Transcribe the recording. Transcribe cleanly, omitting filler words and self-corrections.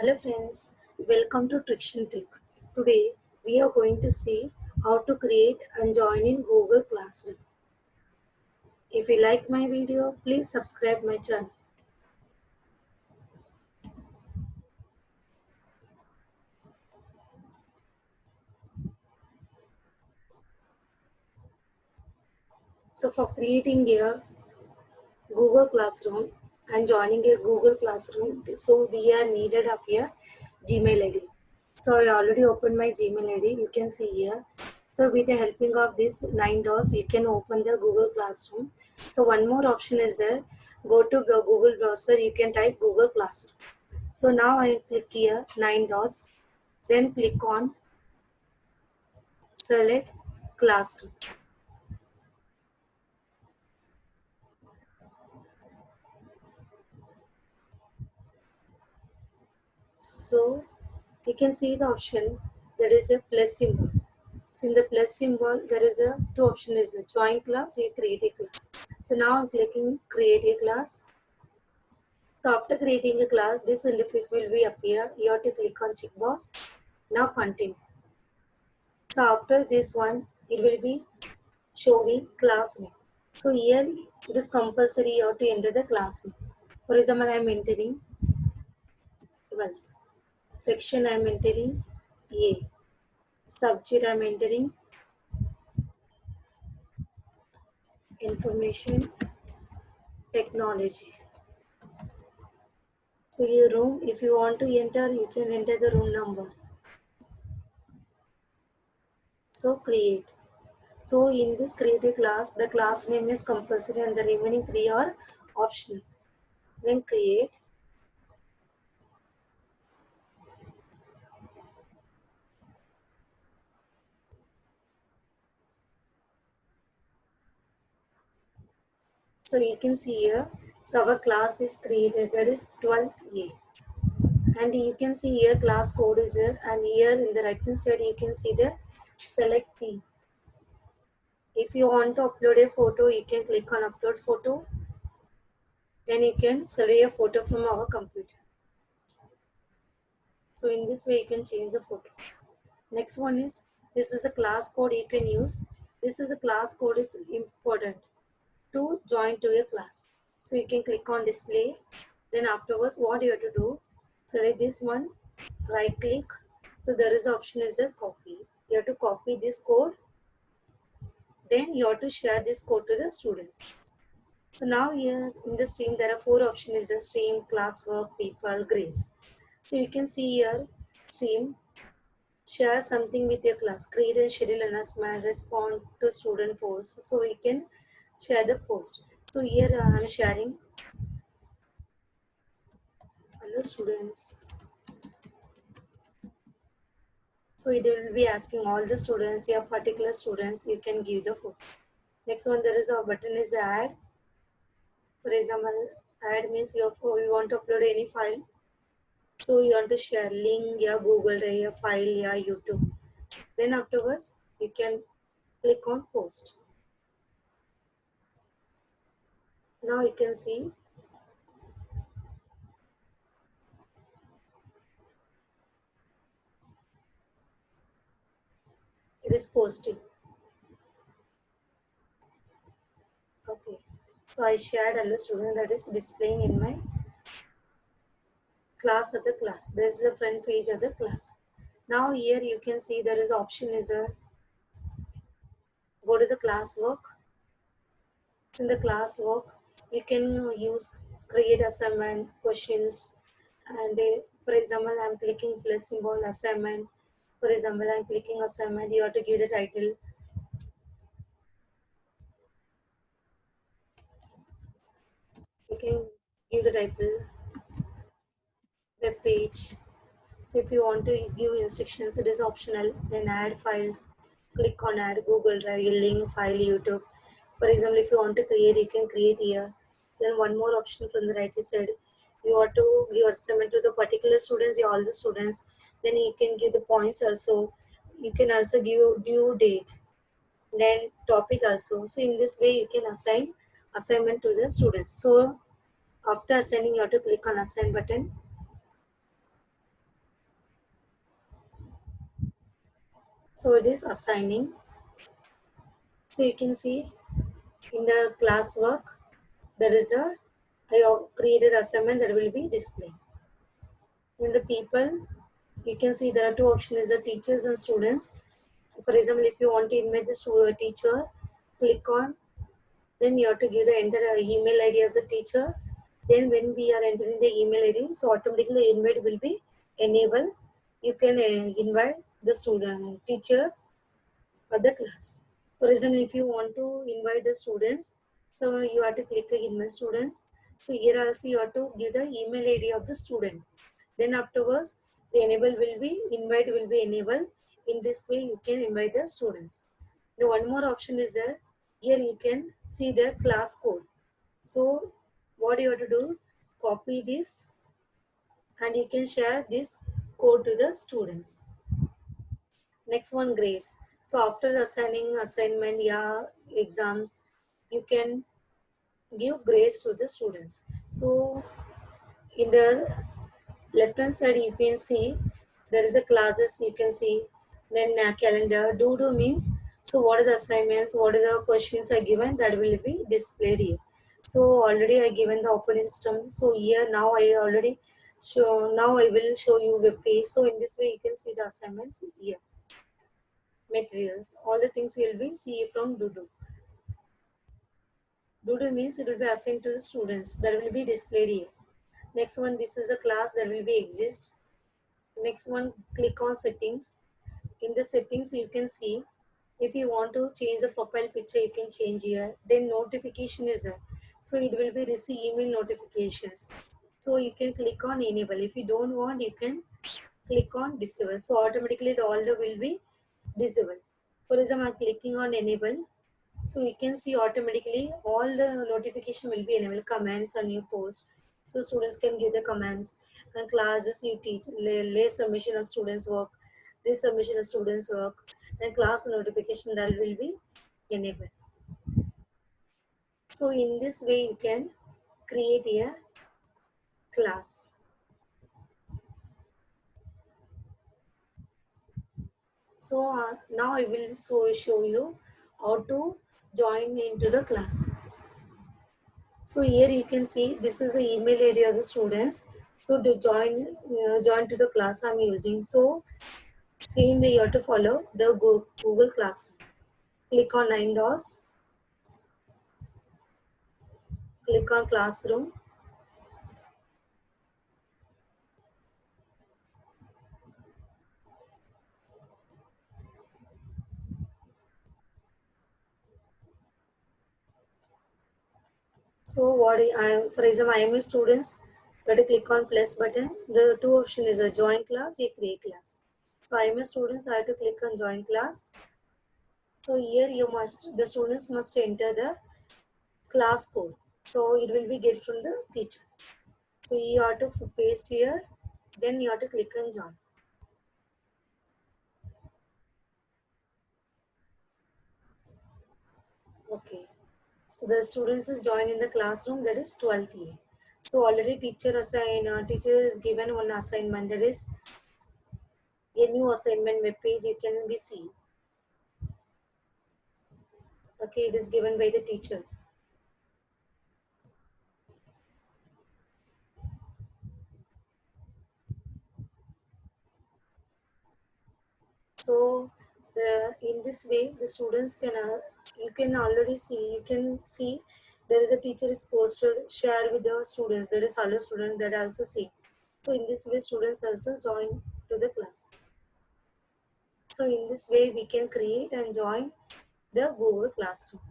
Hello friends, welcome to Tricks and Trick. Today we are going to see how to create and join in Google Classroom. If you like my video, please subscribe my channel. So for creating a Google Classroom and joining a Google Classroom, so we are needed of a Gmail ID. So I already opened my Gmail ID. You can see here. So with the helping of these 9 dots, you can open the Google Classroom. So one more option is there. Go to the Google browser. You can type Google Classroom. So now I click here 9 dots. Then click on select Classroom. So you can see the option that is a plus symbol. So in the plus symbol, there is a two option is a join class, you create a class. So now I'm clicking create a class. So after creating a class, this interface will be appear. You have to click on checkbox. Now continue. So after this one, it will be showing class name. So here it is compulsory you have to enter the class name. For example, I am entering 12th. Section I am entering A. Subject I am entering information technology. So your room, if you want to enter, you can enter the room number. So create. So in this create a class, the class name is compulsory and the remaining three are optional. Then create. So you can see here, so our class is created, that is 12th A. And you can see here class code is here, and here in the right hand side you can see the select theme. If you want to upload a photo, you can click on upload photo. Then you can select a photo from our computer. So in this way you can change the photo. Next one is, this is a class code you can use. This is a class code is important to join to a class. So you can click on display. Then afterwards what you have to do, select this one, right click. So there is option is the copy. You have to copy this code. Then you have to share this code to the students. So now here in the stream there are four options is the stream, classwork, people, grades. So you can see here stream, share something with your class, create a schedule announcement, respond to student posts. So we can share the post. So here I am sharing. Hello students. So it will be asking all the students, your particular students, you can give the photo. Next one, there is a button is add. For example, add means you want to upload any file. So you want to share link, yeah, Google, yeah, file, yeah, YouTube. Then afterwards, you can click on post. Now you can see it is posting. Okay. So I shared hello student, that is displaying in my class of the class. This is the front page of the class. Now here you can see there is option is a go to the classwork. In the classwork, you can use create assignment questions, and for example, I'm clicking plus symbol assignment. For example, I'm clicking assignment. You have to give the title. You can give the title, web page. So if you want to give instructions, it is optional. Then add files. Click on add Google Drive, link, file, YouTube. For example, if you want to create, you can create here. Then one more option from the right side. You want to give assignment to the particular students, all the students. Then you can give the points also. You can also give due date. Then topic also. So in this way, you can assign assignment to the students. So after assigning, you have to click on assign button. So it is assigning. So you can see in the classwork, there is a, I have created assignment that will be displayed. In the people, you can see there are two options, the teachers and students. For example, if you want to invite the teacher, click on, then you have to give the enter email ID of the teacher. Then when we are entering the email ID, so automatically the invite will be enabled. You can invite the student, teacher of the class. For example, if you want to invite the students, so you have to click the invite students. So here also you have to give the email ID of the student. Then afterwards, the enable will be, invite will be enabled. In this way, you can invite the students. The one more option is there. Here you can see the class code. So what you have to do, copy this and you can share this code to the students. Next one, grades. So after assigning assignment, yeah, exams, you can give grades to the students. So in the left hand side, you can see there is a classes, you can see, then calendar. Do means, so what are the assignments, what are the questions are given, that will be displayed here. So already I given the operating system. So here now I already show, now I will show you web page. So in this way you can see the assignments here. Materials, all the things you will be see from Doodoo. Doodoo means it will be assigned to the students, that will be displayed here. Next one, this is a class that will be exist. Next one, click on settings. In the settings you can see, if you want to change the profile picture you can change here. Then notification is there, so it will be receive email notifications, so you can click on enable. If you don't want, you can click on disable, so automatically the all the will be disabled. For example, I'm clicking on enable, so you can see automatically all the notification will be enabled. Comments on your post, so students can give the comments. And classes you teach, lay submission of students work, this submission of students work, and class notification that will be enabled. So in this way you can create a class. So now I will show you how to join into the class. So here you can see this is the email ID of the students. So to join to the class I'm using. So same way you have to follow the Google Classroom. Click on 9 dots. Click on Classroom. So what for example, I am a student. You have to click on plus button. The two option is a join class, a create class. So I am a student. So I have to click on join class. So here the students must enter the class code. So it will be get from the teacher. So you have to paste here. Then you have to click on join. Okay. So the students is joined in the classroom. That is 12th year. So already teacher is given one assignment. That is a new assignment web page you can be see. Okay, it is given by the teacher. So in this way the students can you can already see, you can see there is a teacher is posted, share with the students, there is other student that also see. So in this way students also join to the class. So in this way we can create and join the Google Classroom.